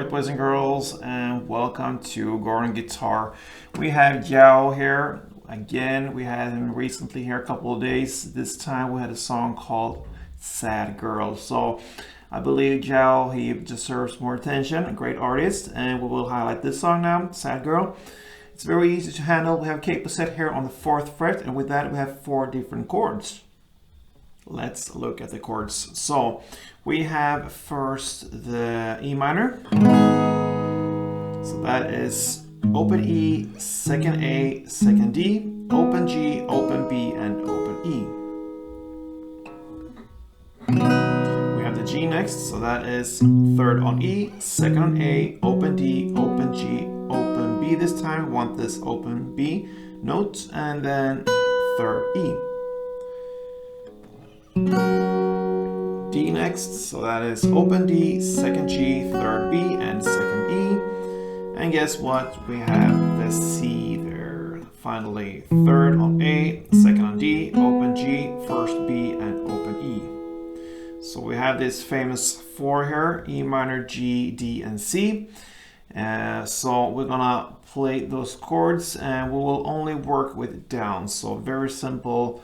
boys and girls, and welcome to GIRL Guitar. We have YAEOW here. Again, we had him recently here a couple of days. This time we had a song called Sad Girl. So I believe YAEOW, he deserves more attention, a great artist, and we will highlight this song now, Sad Girl. It's very easy to handle. We have a capo set here on the 4th fret, and with that we have 4 different chords. Let's look at the chords. So we have first the E minor. So that is open E, second A, second D, open G, open B, and open E. We have the G next, so that is 3rd on E, 2nd on A, open D, open G, open B this time. We want this open B note, and then 3rd E. D next, so that is open D, 2nd G, 3rd B, and 2nd E. And guess what? We have the C there. Finally, 3rd on A, 2nd on D, open G, 1st B, and open E. So we have this famous 4 here, E minor, G, D, and C. So we're gonna play those chords, and we will only work with downs. So very simple,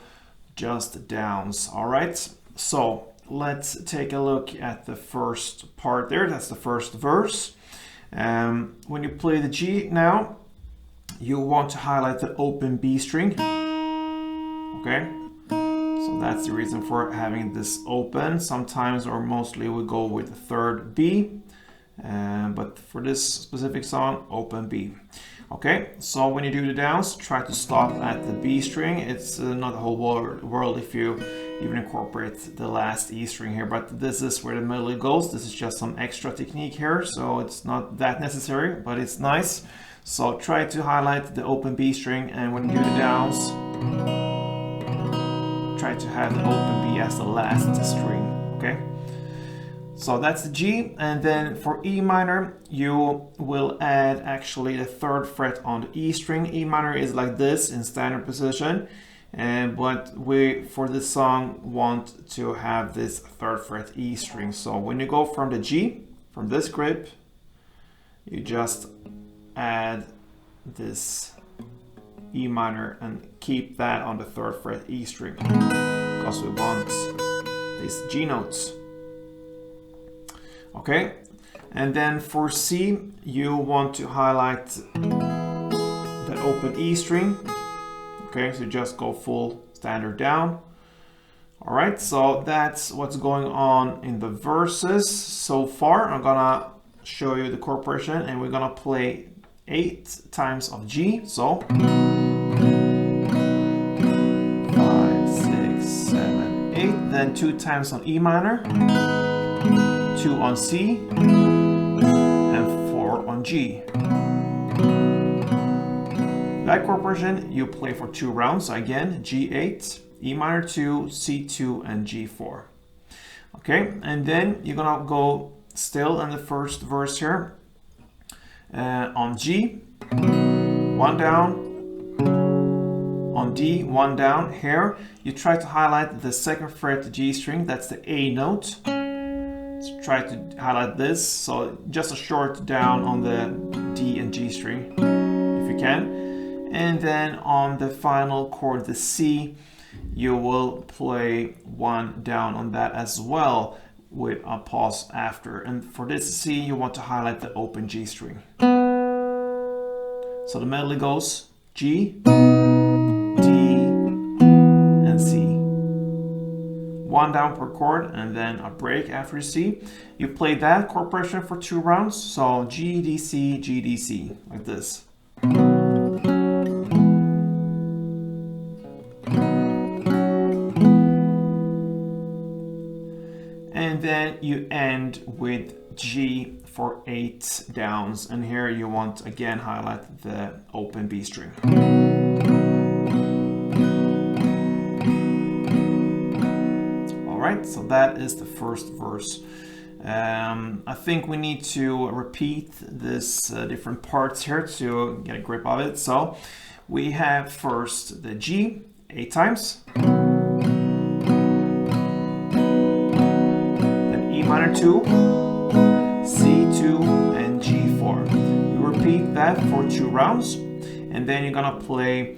just downs. All right, so let's take a look at the first part there. That's the first verse. When you play the G now, you want to highlight the open B string. Okay, so that's the reason for having this open. Sometimes or mostly we go with the 3rd B, but for this specific song, open B. Okay, so when you do the downs, try to stop at the B string. It's not the whole world if you even incorporate the last E string here, but this is where the melody goes. This is just some extra technique here, so it's not that necessary, but it's nice. So try to highlight the open B string, and when you do the downs, try to have the open B as the last string, okay? So that's the G, and then for E minor, you will add actually the 3rd fret on the E string. E minor is like this in standard position, but we, for this song, want to have this 3rd fret E string. So when you go from the G, from this grip, you just add this E minor and keep that on the 3rd fret E string, because we want these G notes. Okay, and then for C, you want to highlight the open E string. Okay, so just go full standard down. All right, so that's what's going on in the verses so far. I'm gonna show you the chord progression, and we're gonna play 8 times of G. So 5, 6, 7, 8. Then 2 times on E minor, 2 on C, and 4 on G. That chord progression you play for 2 rounds. So again, G8, E minor 2, C2, and G4. Okay, and then you're gonna go still in the first verse here on G, 1 down, on D, 1 down. Here you try to highlight the 2nd fret G string, that's the A note. So try to highlight this, so just a short down on the D and G string if you can. And then on the final chord, the C, you will play 1 down on that as well with a pause after. And for this C, you want to highlight the open G string. So the melody goes G, D, and C. 1 down per chord, and then a break after C. You play that chord progression for 2 rounds. So G, D, C, G, D, C, like this. And then you end with G for 8 downs, and here you want again highlight the open B string. All right, so that is the first verse. I think we need to repeat this different parts here to get a grip of it. So we have first the G 8 times. Then E minor 2, C2, and G4. You repeat that for 2 rounds, and then you're gonna play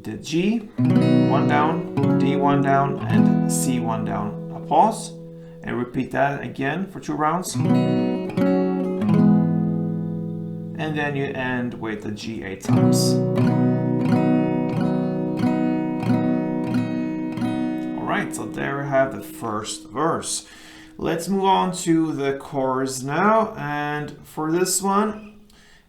the G, 1 down, D, 1 down, and C, 1 down. A pause, and repeat that again for 2 rounds. And then you end with the G 8 times. Alright, so there we have the first verse. Let's move on to the chorus now, and for this one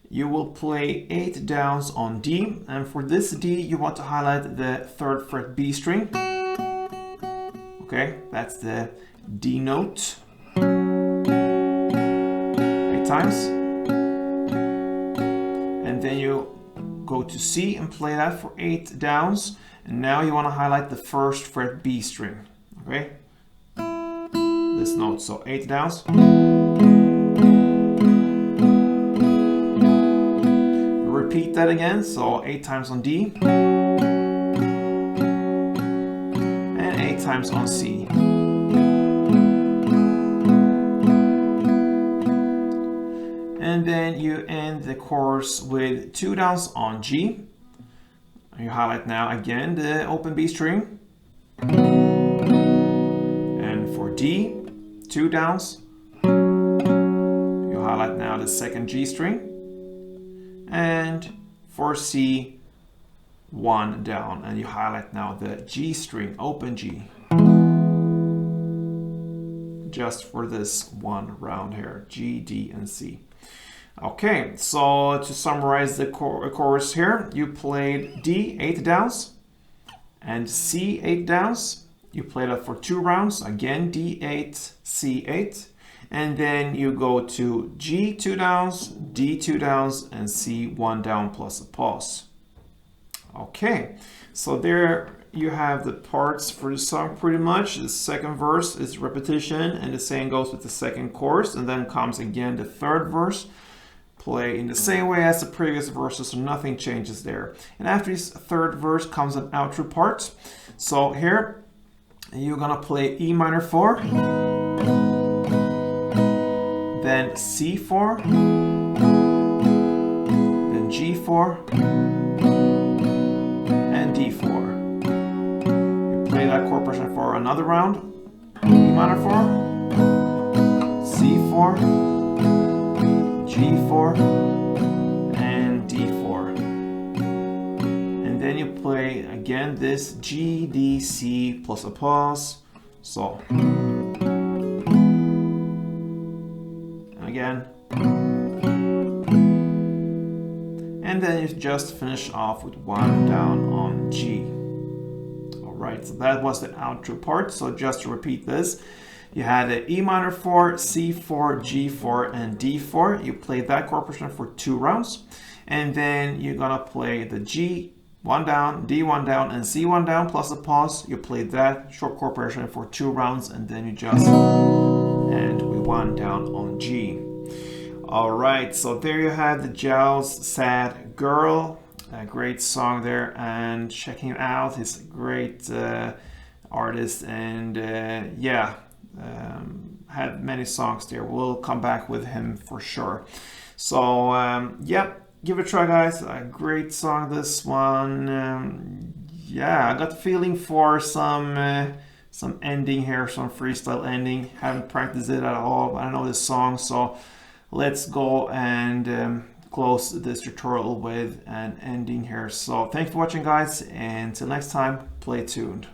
you will play 8 downs on D, and for this D you want to highlight the 3rd fret B string. Okay, that's the D note. 8 times. And then you go to C and play that for 8 downs. And now you want to highlight the 1st fret B string. Okay? This note, so 8 downs. Repeat that again, so 8 times on D. And 8 times on C. And then you end the chorus with 2 downs on G. You highlight now again the open B string. And for D, 2 downs. You highlight now the 2nd G string. And for C, 1 down. And you highlight now the G string, open G. Just for this one round here, G, D, and C. Okay, so to summarize the chorus here, you played D 8 downs and C 8 downs. You play that for 2 rounds, again D8, C8, and then you go to G 2 downs, D 2 downs, and C 1 down plus a pause. Okay, so there you have the parts for the song pretty much. The 2nd verse is repetition, and the same goes with the 2nd chorus, and then comes again the 3rd verse. Play in the same way as the previous verses, so nothing changes there. And after this 3rd verse comes an outro part. So here you're gonna play E minor 4, then C4, then G4, and D4. You play that chord progression for another round. E minor 4, C4, G4, and D4. And then you play again this G, D, C plus a pause. So, again. And then you just finish off with 1 down on G. Alright, so that was the outro part. So just to repeat this. You had an E minor 4, C4, G4, and D4. You played that chord progression for 2 rounds. And then you're gonna play the G 1 down, D 1 down, and C 1 down plus a pause. You played that short chord progression for 2 rounds, and then you just end with 1 down on G. Alright, so there you have the YAEOW's Sad Girl. A great song there, and check him out. He's a great artist, and yeah. Had many songs there. We'll come back with him for sure. So yeah, give it a try, guys. A great song, this one. Yeah, I got the feeling for some ending here, some freestyle ending. Haven't practiced it at all, but I know this song, so let's go and close this tutorial with an ending here. So thanks for watching, guys, and until next time, play tuned.